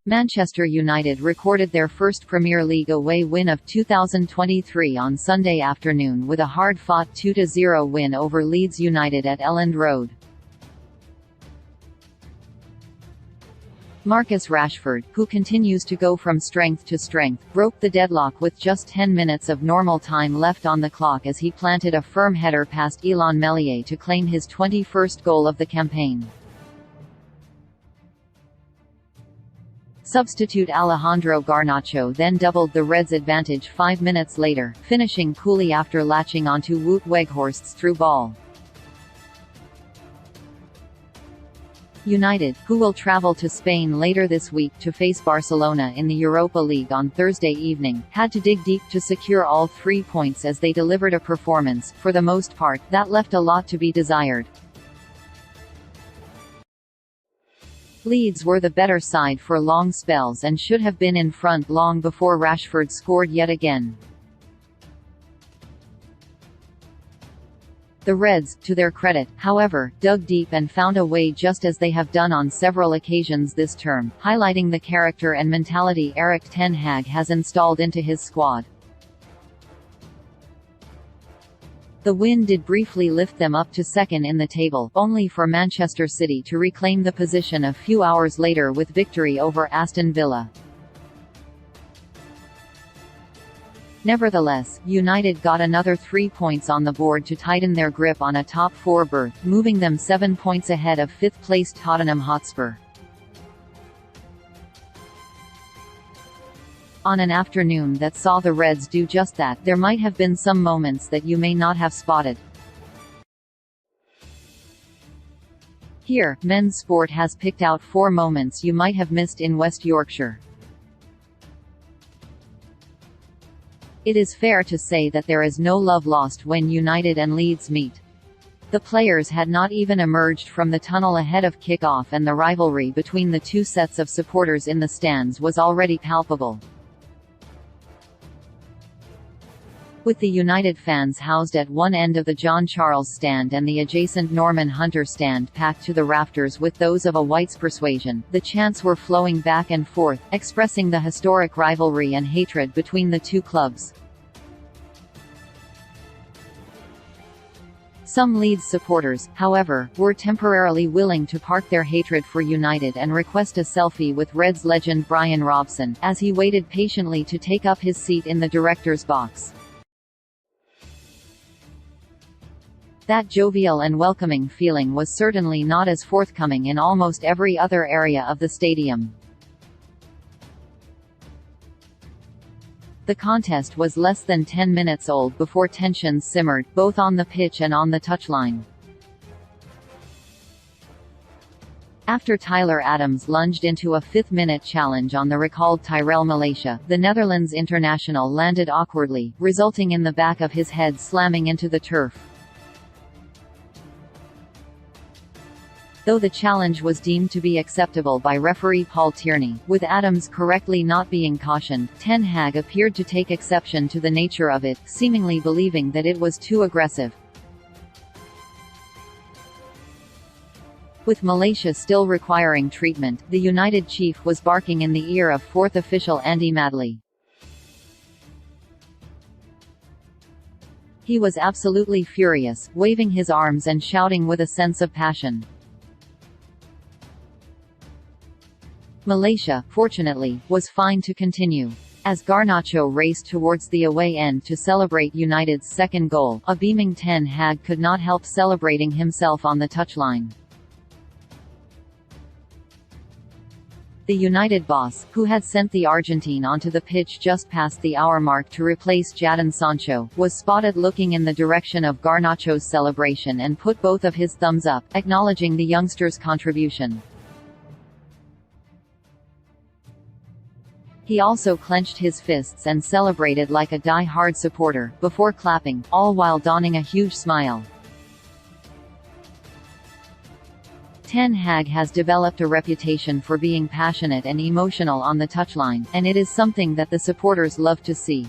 Manchester United recorded their first Premier League away win of 2023 on Sunday afternoon with a hard-fought 2-0 win over Leeds United at Elland Road. Marcus Rashford, who continues to go from strength to strength, broke the deadlock with just 10 minutes of normal time left on the clock as he planted a firm header past Illan Meslier to claim his 21st goal of the campaign. Substitute Alejandro Garnacho then doubled the Reds' advantage 5 minutes later, finishing coolly after latching onto Wout Weghorst's through ball. United, who will travel to Spain later this week to face Barcelona in the Europa League on Thursday evening, had to dig deep to secure all 3 points as they delivered a performance, for the most part, that left a lot to be desired. Leeds were the better side for long spells and should have been in front long before Rashford scored yet again. The Reds, to their credit, however, dug deep and found a way just as they have done on several occasions this term, highlighting the character and mentality Erik Ten Hag has installed into his squad. The win did briefly lift them up to second in the table, only for Manchester City to reclaim the position a few hours later with victory over Aston Villa. Nevertheless, United got another 3 points on the board to tighten their grip on a top 4 berth, moving them 7 points ahead of 5th-placed Tottenham Hotspur. On an afternoon that saw the Reds do just that, there might have been some moments that you may not have spotted. Here, Men's Sport has picked out 4 moments you might have missed in West Yorkshire. It is fair to say that there is no love lost when United and Leeds meet. The players had not even emerged from the tunnel ahead of kick-off and the rivalry between the two sets of supporters in the stands was already palpable. With the United fans housed at one end of the John Charles stand and the adjacent Norman Hunter stand packed to the rafters with those of a White's persuasion, the chants were flowing back and forth, expressing the historic rivalry and hatred between the two clubs. Some Leeds supporters, however, were temporarily willing to park their hatred for United and request a selfie with Reds legend Brian Robson, as he waited patiently to take up his seat in the director's box. That jovial and welcoming feeling was certainly not as forthcoming in almost every other area of the stadium. The contest was less than 10 minutes old before tensions simmered, both on the pitch and on the touchline. After Tyler Adams lunged into a 5th-minute challenge on the recalled Tyrell Malacia, the Netherlands international landed awkwardly, resulting in the back of his head slamming into the turf. Though the challenge was deemed to be acceptable by referee Paul Tierney, with Adams correctly not being cautioned, Ten Hag appeared to take exception to the nature of it, seemingly believing that it was too aggressive. With Malacia still requiring treatment, the United chief was barking in the ear of 4th official Andy Madley. He was absolutely furious, waving his arms and shouting with a sense of passion. Malacia, fortunately, was fine to continue. As Garnacho raced towards the away end to celebrate United's second goal, a beaming Ten Hag could not help celebrating himself on the touchline. The United boss, who had sent the Argentine onto the pitch just past the hour mark to replace Jadon Sancho, was spotted looking in the direction of Garnacho's celebration and put both of his thumbs up, acknowledging the youngster's contribution. He also clenched his fists and celebrated like a die-hard supporter, before clapping, all while donning a huge smile. Ten Hag has developed a reputation for being passionate and emotional on the touchline, and it is something that the supporters love to see.